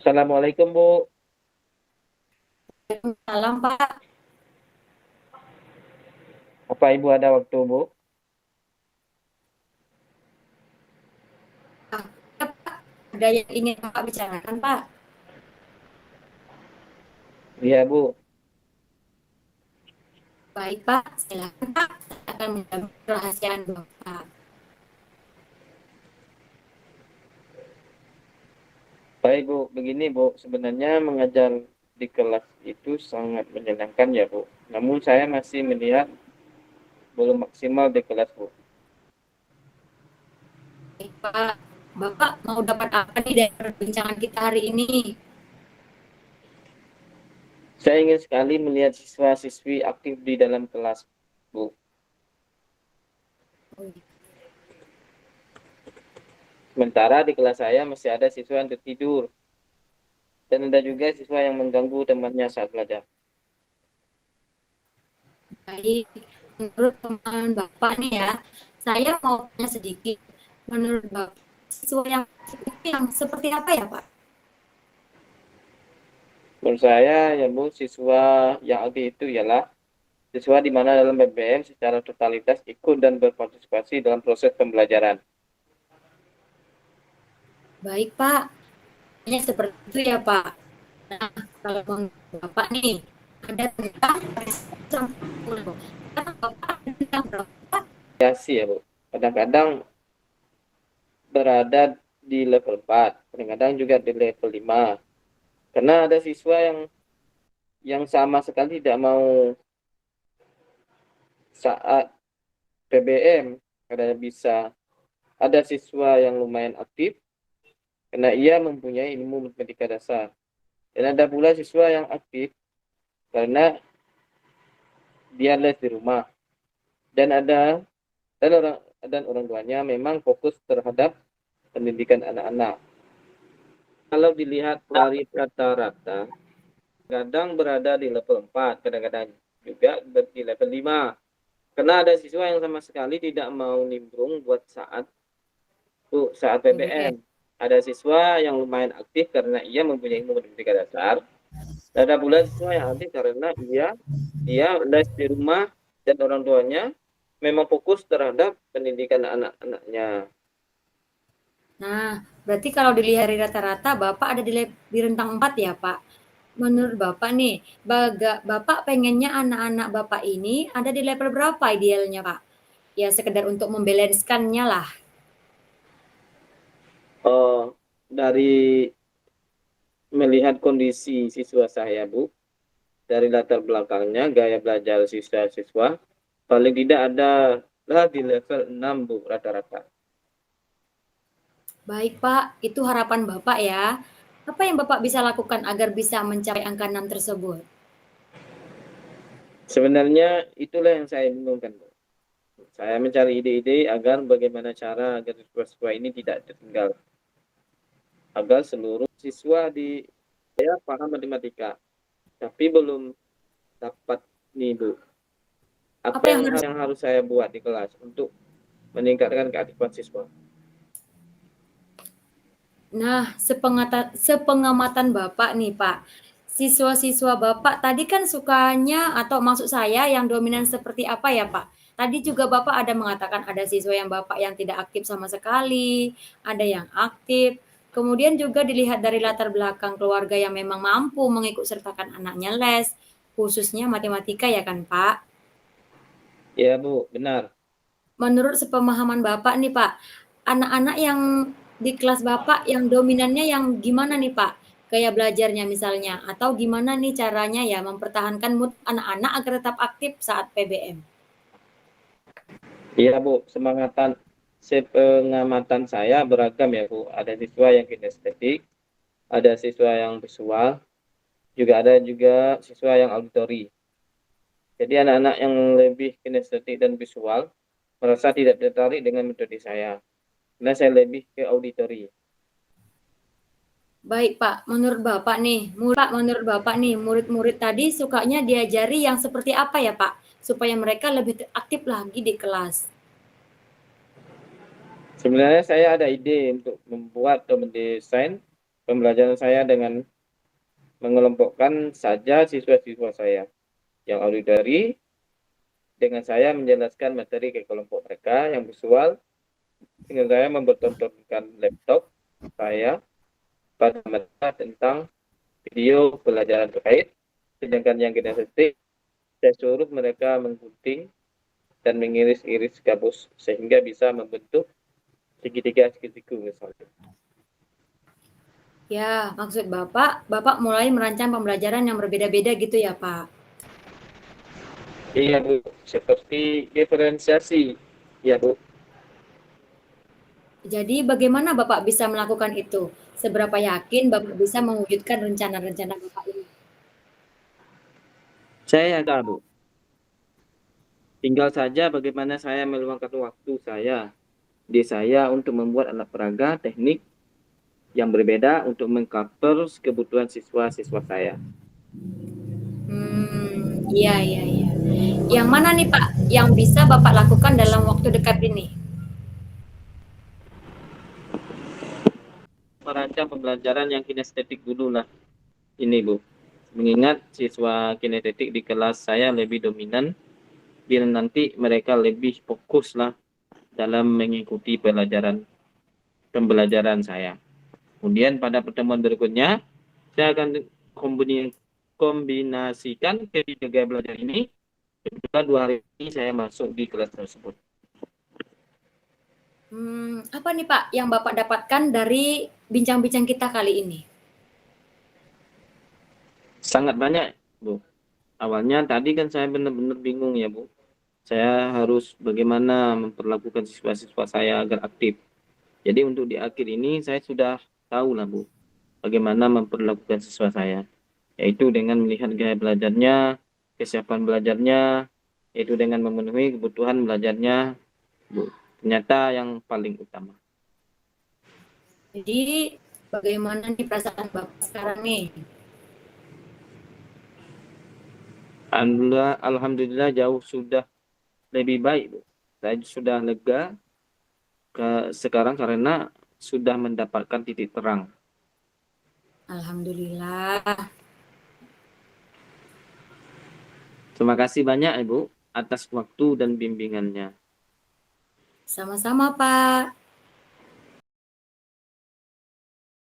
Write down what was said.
Assalamualaikum Bu, Malam Pak. apa Ibu ada waktu Bu? Ya, Pak, ada yang ingin Pak bicarakan Pak? Iya Bu, Baik Pak, silakan Pak. Saya akan menjaga kerahasiaan Bapak. baik Bu, begini Bu, sebenarnya mengajar di kelas itu sangat menyenangkan ya Bu. Namun saya masih melihat belum maksimal di kelas Bu. Baik Pak, Bapak mau dapat apa nih dari perbincangan kita hari ini? Saya ingin sekali melihat siswa-siswi aktif di dalam kelas Bu. Sementara di kelas saya masih ada siswa yang tertidur dan ada juga siswa yang mengganggu temannya saat belajar. Baik, menurut pemahaman Bapak nih ya, saya mau tanya sedikit. Menurut Bapak, siswa yang itu yang seperti apa ya Pak? Menurut saya ya Bu, siswa yang aktif itu ialah siswa di mana dalam PBM secara totalitas ikut dan berpartisipasi dalam proses pembelajaran. Baik Pak, hanya seperti itu ya Pak. Nah, kalau menurut Bapak nih, ada tentang risiko. Kan Bapak ada tentang berapa? Variasi ya Bu. Kadang-kadang berada di level 4, kadang-kadang juga di level 5. Karena ada siswa yang sama sekali tidak mau saat PBM. Karena bisa ada siswa yang lumayan aktif karena ia mempunyai ilmu matematika dasar. Dan ada pula siswa yang aktif karena dia les di rumah. Dan ada dan orang tuanya memang fokus terhadap pendidikan anak-anak. Kalau dilihat dari rata-rata, kadang berada di level 4, kadang-kadang juga di level 5. Karena ada siswa yang sama sekali tidak mau nimbrung buat saat Oke. PBM. Ada siswa yang lumayan aktif karena ia mempunyai ilmu matematika dasar. Dan ada pula siswa yang aktif karena dia les di rumah dan orang tuanya memang fokus terhadap pendidikan anak-anaknya. Nah, berarti kalau dilihat dari rata-rata, Bapak ada di rentang 4 ya, Pak? Menurut Bapak nih, Bapak pengennya anak-anak Bapak ini ada di level berapa idealnya, Pak? Ya sekedar untuk membalanskannya lah. Oh, dari melihat kondisi siswa saya, Bu, dari latar belakangnya, gaya belajar siswa-siswa, paling tidak ada lah di level 6 Bu, rata-rata. Baik, Pak, itu harapan Bapak ya. Apa yang Bapak bisa lakukan agar bisa mencapai angka 6 tersebut? Sebenarnya itulah yang saya bingungkan, Bu. Saya mencari ide-ide agar bagaimana cara agar siswa-siswa ini tidak tertinggal. Agar seluruh siswa di saya paham matematika, tapi belum dapat nih, Bu. Apa Apa yang yang, harus yang harus saya buat di kelas untuk meningkatkan keaktifan siswa? Nah, sepengamatan Bapak nih, Pak, siswa-siswa Bapak tadi kan sukanya atau maksud saya yang dominan seperti apa ya, Pak? Tadi juga Bapak ada mengatakan ada siswa yang Bapak yang tidak aktif sama sekali, ada yang aktif. Kemudian juga dilihat dari latar belakang keluarga yang memang mampu mengikut sertakan anaknya les, khususnya matematika ya kan, Pak? Ya, Bu, benar. Menurut sepemahaman Bapak nih, Pak, anak-anak yang di kelas Bapak yang dominannya yang gimana nih, Pak? Gaya belajarnya misalnya, atau gimana nih caranya ya mempertahankan mood anak-anak agar tetap aktif saat PBM? Iya, Bu, sepengamatan saya beragam ya, Bu. Ada siswa yang kinestetik, ada siswa yang visual, juga siswa yang auditori. Jadi anak-anak yang lebih kinestetik dan visual merasa tidak tertarik dengan metode saya. Karena saya lebih ke auditori. Baik, Pak, menurut Bapak nih, murid-murid tadi sukanya diajari yang seperti apa ya, Pak? Supaya mereka lebih aktif lagi di kelas. Sebenarnya saya ada ide untuk membuat atau mendesain pembelajaran saya dengan mengelompokkan saja siswa-siswa saya yang auditory dengan saya menjelaskan materi ke kelompok mereka yang visual dengan saya mempertontonkan laptop saya pada mereka tentang video pelajaran terkait, sedangkan yang kinestetik saya suruh mereka menggunting dan mengiris-iris gabus sehingga bisa membentuk segitiga-segitiga misalnya. Ya, maksud Bapak mulai merancang pembelajaran yang berbeda-beda gitu ya, Pak? Iya Bu, seperti diferensiasi. Ya Bu, Jadi bagaimana Bapak bisa melakukan itu? Seberapa yakin Bapak bisa mewujudkan rencana-rencana Bapak ini? saya ada Bu. Tinggal saja bagaimana saya meluangkan waktu saya untuk membuat alat peraga teknik yang berbeda untuk mengcover kebutuhan siswa-siswa saya. Iya, iya, iya. Yang mana nih Pak, yang bisa Bapak lakukan dalam waktu dekat ini? Merancang pembelajaran yang kinestetik dulu lah ini Bu. Mengingat siswa kinestetik di kelas saya lebih dominan, biar nanti mereka lebih fokus lah dalam mengikuti pembelajaran saya. Kemudian pada pertemuan berikutnya, saya akan kombinasikan ketiga gaya belajar ini. Setelah 2 hari ini saya masuk di kelas tersebut. Apa nih Pak yang Bapak dapatkan dari bincang-bincang kita kali ini? Sangat banyak, Bu. Awalnya tadi kan saya benar-benar bingung ya, Bu. Saya harus bagaimana memperlakukan siswa-siswa saya agar aktif. Jadi untuk di akhir ini saya sudah tahu lah, Bu, bagaimana memperlakukan siswa saya. Yaitu dengan melihat gaya belajarnya, kesiapan belajarnya, yaitu dengan memenuhi kebutuhan belajarnya, Bu. Ternyata yang paling utama. Jadi bagaimana nih perasaan Bapak sekarang nih? Alhamdulillah jauh sudah lebih baik, Bu. Saya sudah lega sekarang karena sudah mendapatkan titik terang. Alhamdulillah. Terima kasih banyak Ibu atas waktu dan bimbingannya. Sama-sama Pak.